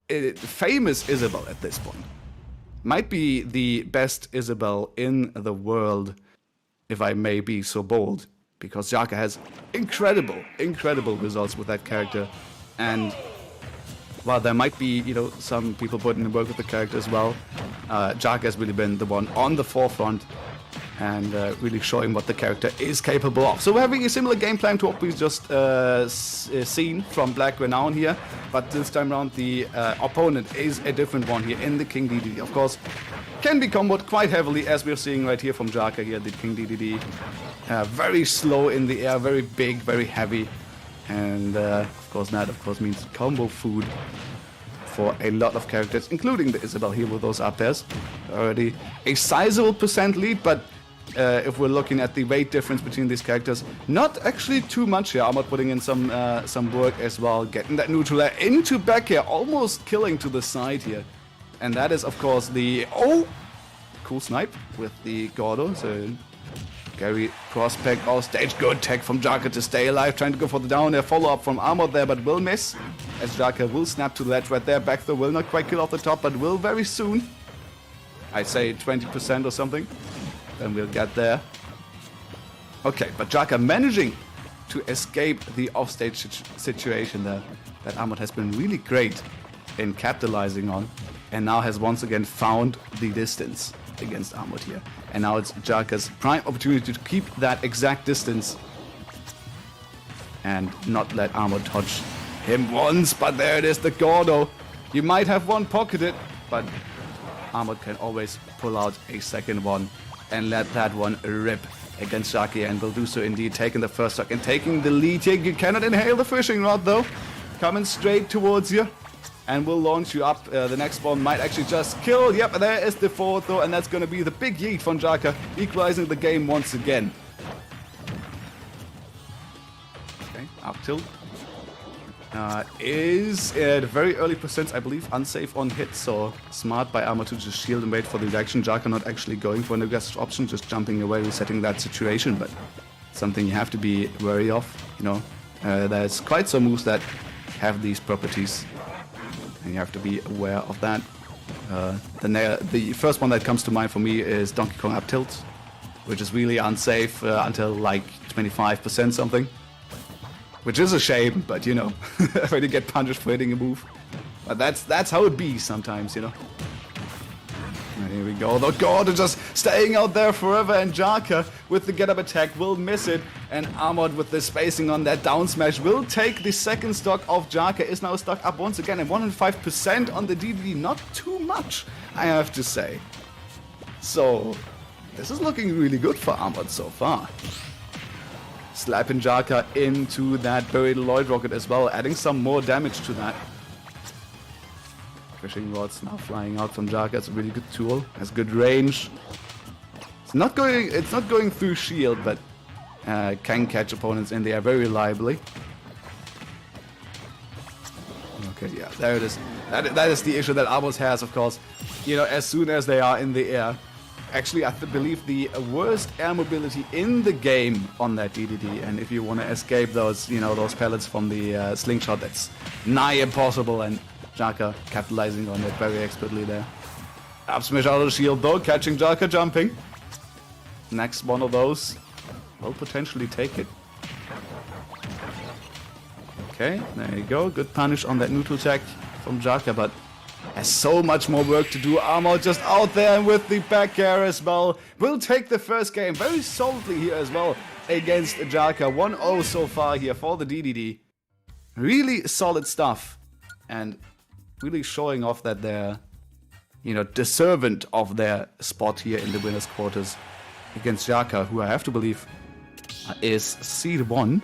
famous Isabelle at this point. Might be the best Isabelle in the world, if I may be so bold, because Jaka has incredible results with that character, and while there might be, some people putting in work with the character as well, Jaka has really been the one on the forefront and really showing what the character is capable of. So we're having a similar game plan to what we've just seen from Black Renown here, but this time around the opponent is a different one here in the King Dedede. Of course, can be comboed quite heavily, as we're seeing right here from Jaka here, the King Dedede. Very slow in the air, very big, very heavy, and of course that means combo food for a lot of characters, including the Isabelle here with those up airs. Already a sizable percent lead, but if we're looking at the weight difference between these characters, not actually too much here. Amoht putting in some work as well, getting that neutral air into back here, almost killing to the side here. And that is, of course, the... Oh! Cool snipe with the Gordo. So, Gary prospect off stage. Good tech from Jaka to stay alive. Trying to go for the down air. Follow-up from Amoht there, but will miss. As Jaka will snap to the ledge right there. Back throw will not quite kill off the top, but will very soon. I'd say 20% or something. Then we'll get there. Okay, but Jaka managing to escape the offstage situation there that Amoht has been really great in capitalizing on, and now has once again found the distance against Amoht here. And now it's Jaka's prime opportunity to keep that exact distance and not let Amoht touch him once, but there it is, the Gordo. You might have one pocketed, but Amoht can always pull out a second one and let that one rip against Jaka, and will do so indeed, taking the first stock and taking the lead here. You cannot inhale the fishing rod though, coming straight towards you, and will launch you up. The next one might actually just kill. Yep, there is the fourth though, and that's going to be the big yeet from Jaka, equalizing the game once again. Okay, up tilt. Is at very early percent, I believe, unsafe on hit, so smart by Amoht to just shield and wait for the reaction. Jaka not actually going for an aggressive option, just jumping away, resetting that situation, but something you have to be wary of, there's quite some moves that have these properties, and you have to be aware of that. The first one that comes to mind for me is Donkey Kong up tilt, which is really unsafe until like 25% something. Which is a shame, but when you get punished for hitting a move. But that's how it be sometimes, And here we go, the Gordo just staying out there forever, and Jaka with the get up attack will miss it, and Amoht with the spacing on that down smash will take the second stock of Jaka, is now stuck up once again, and 105% on the Dedede, not too much, I have to say. So, this is looking really good for Amoht so far. Slapping Jaka into that buried Lloyd rocket as well, adding some more damage to that. Fishing rods now flying out from Jaka. It's a really good tool. Has good range. It's not going through shield, but can catch opponents in the air very reliably. Okay, yeah, there it is. That is the issue that Amoht has, of course. As soon as they are in the air. Actually, I believe the worst air mobility in the game on that Dedede, and if you want to escape those, those pellets from the slingshot, that's nigh impossible, and Jaka capitalizing on it very expertly there. Up smash out of the shield though, catching Jaka jumping. Next one of those will potentially take it. Okay, there you go, good punish on that neutral tech from Jaka, but has so much more work to do. Amoht just out there with the back air as well. Will take the first game very solidly here as well against Jaka. 1-0 so far here for the Dedede. Really solid stuff. And really showing off that they're, deserving of their spot here in the winners' quarters against Jaka, who I have to believe is seed 1.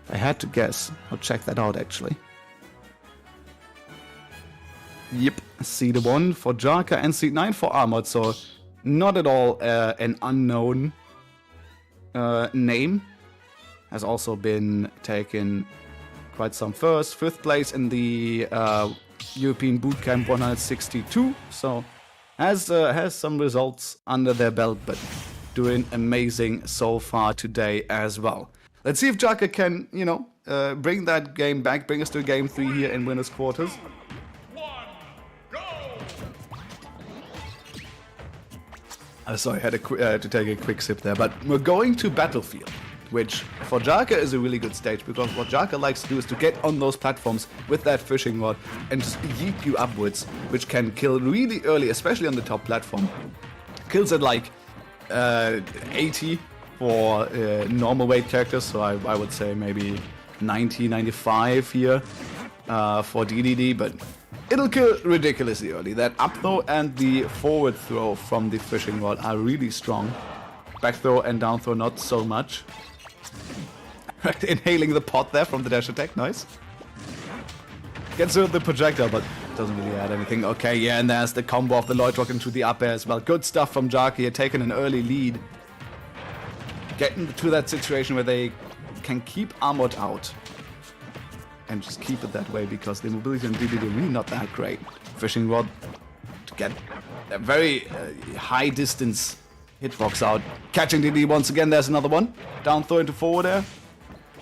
If I had to guess, I'll check that out actually. Yep, seed 1 for Jaka and seed 9 for Amoht, so not at all an unknown name. Has also been taken quite some first. 5th place in the European Bootcamp 162, so has some results under their belt, but doing amazing so far today as well. Let's see if Jaka can, bring that game back, bring us to game 3 here in winners' quarters. Sorry, I had to take a quick sip there. But we're going to Battlefield, which for Jaka is a really good stage, because what Jaka likes to do is to get on those platforms with that fishing rod and just yeet you upwards, which can kill really early, especially on the top platform. Kills at like 80 for normal weight characters, so I would say maybe 90, 95 here for Dedede, but it'll kill ridiculously early. That up throw and the forward throw from the fishing rod are really strong. Back throw and down throw not so much. Inhaling the pot there from the dash attack, nice. Gets rid of the projectile, but doesn't really add anything. Okay, yeah, and there's the combo of the Lloyd Rock into the up air as well. Good stuff from Jaka here, taking an early lead. Getting to that situation where they can keep Amoht out. And just keep it that way, because the mobility on Dedede are really not that great. Fishing rod to get a very high distance hitbox out. Catching Dedede once again, there's another one. Down throw into forward air.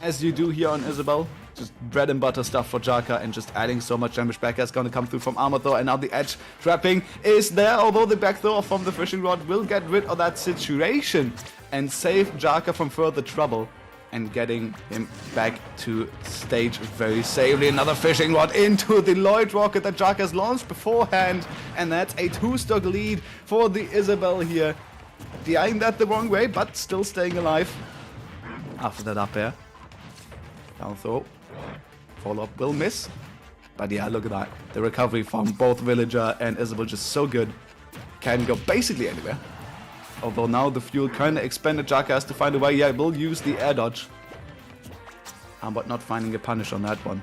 As you do here on Isabelle. Just bread and butter stuff for Jaka and just adding so much damage back. Is going to come through from Amoht though, and now the edge trapping is there, although the back throw from the fishing rod will get rid of that situation and save Jaka from further trouble. And getting him back to stage very safely. Another fishing rod into the Lloyd rocket that Jaka has launched beforehand. And that's a 2-stock lead for the Isabelle here. DIing that the wrong way, but still staying alive. After that up air. Down throw. Follow-up will miss. But yeah, look at that. The recovery from both Villager and Isabelle just so good. Can go basically anywhere. Although now the fuel kind of expanded, Jaka has to find a way. Yeah, we'll use the air dodge. But not finding a punish on that one.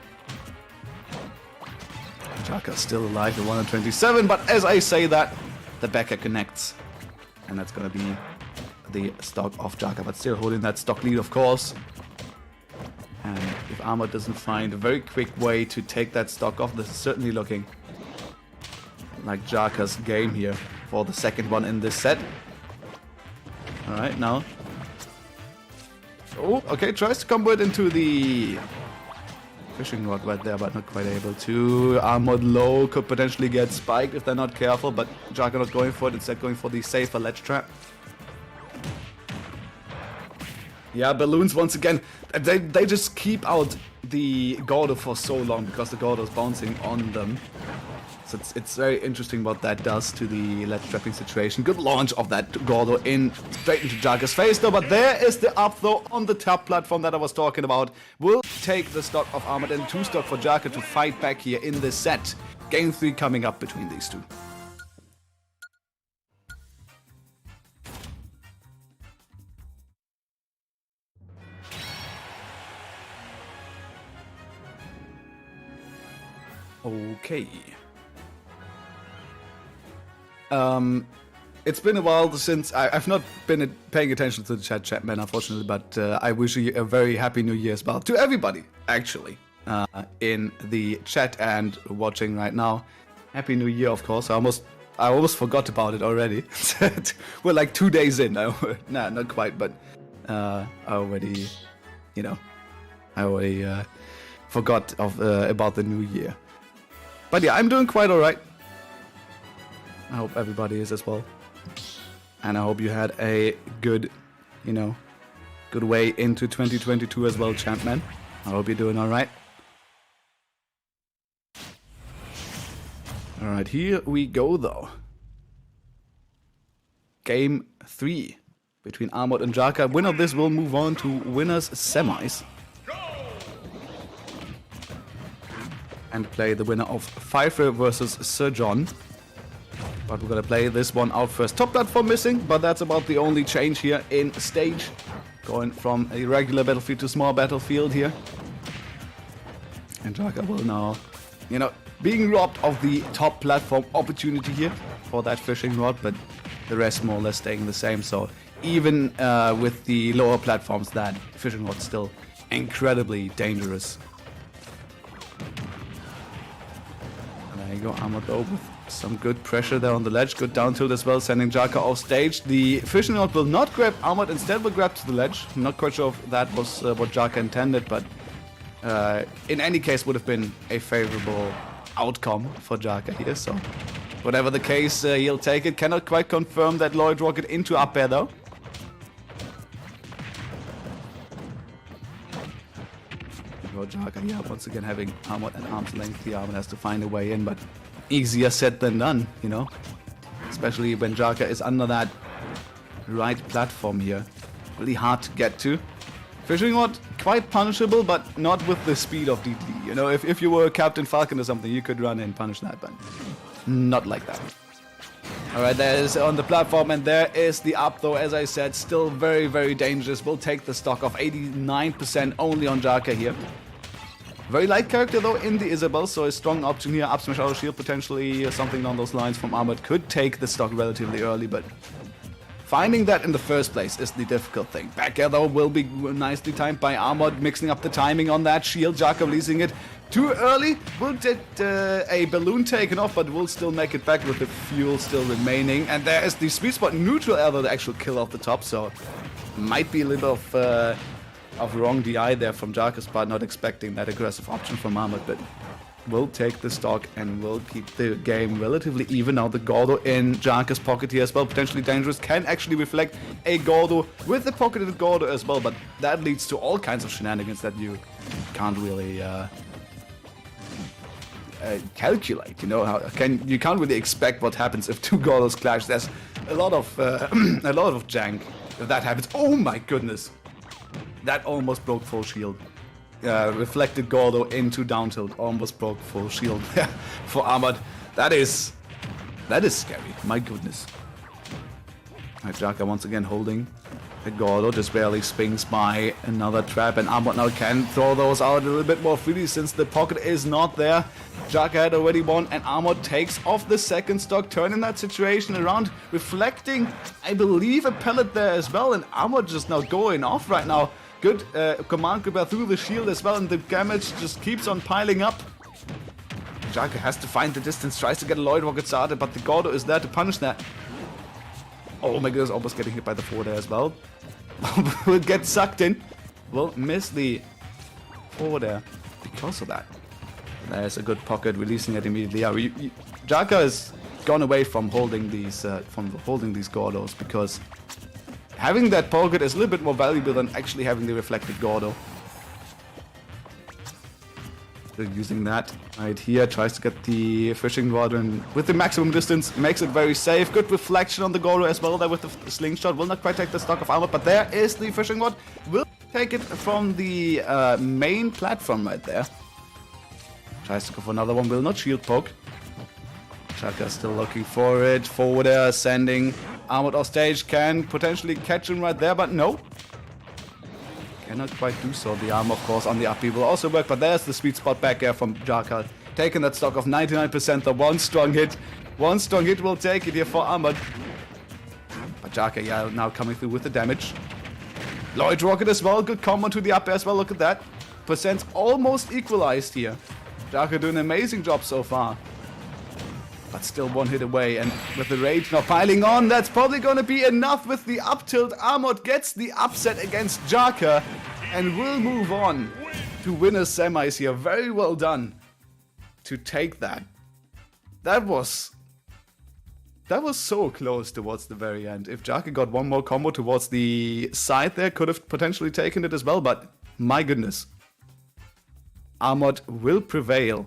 Jaka's still alive at 127, but as I say that, the backer connects. And that's going to be the stock of Jaka, but still holding that stock lead, of course. And if Amoht doesn't find a very quick way to take that stock off, this is certainly looking like Jaka's game here for the second one in this set. Alright, now. Oh, okay, tries to combo it into the fishing rod right there, but not quite able to. Amoht low, could potentially get spiked if they're not careful, but Jaka not going for it, instead going for the safer ledge trap. Yeah, balloons once again. They just keep out the Gordo for so long because the Gordo is bouncing on them. So it's very interesting what that does to the ledge trapping situation. Good launch of that Gordo in straight into Jaka's face though, but there is the up throw on the top platform that I was talking about. Will take the stock of Amoht and 2 stock for Jaka to fight back here in this set. Game 3 coming up between these two. Okay. It's been a while since I've not been paying attention to the chat, man, unfortunately, but I wish you a very happy new year as well to everybody, actually, in the chat and watching right now. Happy New Year, of course. I almost forgot about it already. We're like 2 days in. Nah, not quite, but I already forgot about the new year. But yeah, I'm doing quite alright. I hope everybody is as well. And I hope you had a good, good way into 2022 as well, Champman. I hope you're doing alright. Alright, here we go though. Game 3 between Amoht and Jaka. Winner of this will move on to winners semis. And play the winner of Pfeiffer versus Sir John. But we're gonna play this one out first. Top platform missing, but that's about the only change here in stage. Going from a regular battlefield to small battlefield here. And Jaka will now, being robbed of the top platform opportunity here for that fishing rod, but the rest more or less staying the same. So even with the lower platforms, that fishing rod's still incredibly dangerous. And there you go, Amoht though with some good pressure there on the ledge. Good down tilt as well, sending Jaka off stage. The fishing rod will not grab Amoht, instead will grab to the ledge. I'm not quite sure if that was what Jaka intended, but in any case would have been a favorable outcome for Jaka here. So Whatever the case, he'll take it. Cannot quite confirm that Lloyd Rocket into up air though. Jaka, yeah, once again having Amoht at arm's length. The Amoht has to find a way in, but easier said than done, you know. Especially when Jaka is under that right platform here. Really hard to get to. Fishing rod, quite punishable, but not with the speed of Dedede. You know, if you were Captain Falcon or something, you could run and punish that, but not like that. Alright, there is on the platform, and there is the up, though, as I said, still very, very dangerous. We'll take the stock of 89% only on Jaka here. Very light character, though, in the Isabelle, so a strong option here. Up smash, auto shield, potentially something along those lines from Amoht could take the stock relatively early, but finding that in the first place is the difficult thing. Back air, though, will be nicely timed by Amoht, mixing up the timing on that shield. Jaka releasing it too early. Will get a balloon taken off, but will still make it back with the fuel still remaining. And there is the sweet spot neutral air, though, the actual kill off the top, so might be a little of wrong DI there from Jaka's part, not expecting that aggressive option from Amoht, but will take the stock and will keep the game relatively even. Now the Gordo in Jaka's pocket here as well, potentially dangerous, can actually reflect a Gordo with the pocketed Gordo as well, but that leads to all kinds of shenanigans that you can't really calculate, you know. You can't really expect what happens if two Gordos clash. There's a lot of jank if that happens. Oh my goodness. That almost broke full shield. Reflected Gordo into down tilt. Almost broke full shield for Amoht. That is scary. My goodness. Alright, Jaka once again holding the Gordo. Just barely swings by another trap. And Amoht now can throw those out a little bit more freely since the pocket is not there. Jaka had already won, and Amoht takes off the second stock, turning that situation around, reflecting, I believe, a pellet there as well. And Amoht just now going off right now. Good command gripper through the shield as well, and the damage just keeps on piling up. Jaka has to find the distance, tries to get a Lloyd Rocket started, but the Gordo is there to punish that. Oh my goodness, almost getting hit by the 4 there as well. Will get sucked in. Will miss the 4 there because of that. There's a good pocket, releasing it immediately. Yeah, Jaka has gone away from holding these Gordos, because having that pocket is a little bit more valuable than actually having the reflected Gordo. Still using that right here, tries to get the fishing rod, and with the maximum distance makes it very safe. Good reflection on the Gordo as well there with the slingshot. Will not quite take the stock of Amoht, but there is the fishing rod. Will take it from the main platform right there. Tries to go for another one, will not shield poke. Jaka still looking for it. Forward air, sending Amoht off stage, can potentially catch him right there, but no. Cannot quite do so. The arm, of course, on the up B will also work, but there's the sweet spot back air from Jaka. Taking that stock of 99%, the one strong hit. One strong hit will take it here for Amoht. But Jaka, yeah, now coming through with the damage. Lloyd Rocket as well, good combo to the up air as well, look at that. Percent's almost equalized here. Jaka doing an amazing job so far. But still one hit away, and with the rage now piling on, that's probably going to be enough with the up tilt. Amoht gets the upset against Jaka and will move on to winners semis here. Very well done to take that. That was so close towards the very end. If Jaka got one more combo towards the side there, could have potentially taken it as well, but my goodness. Amoht will prevail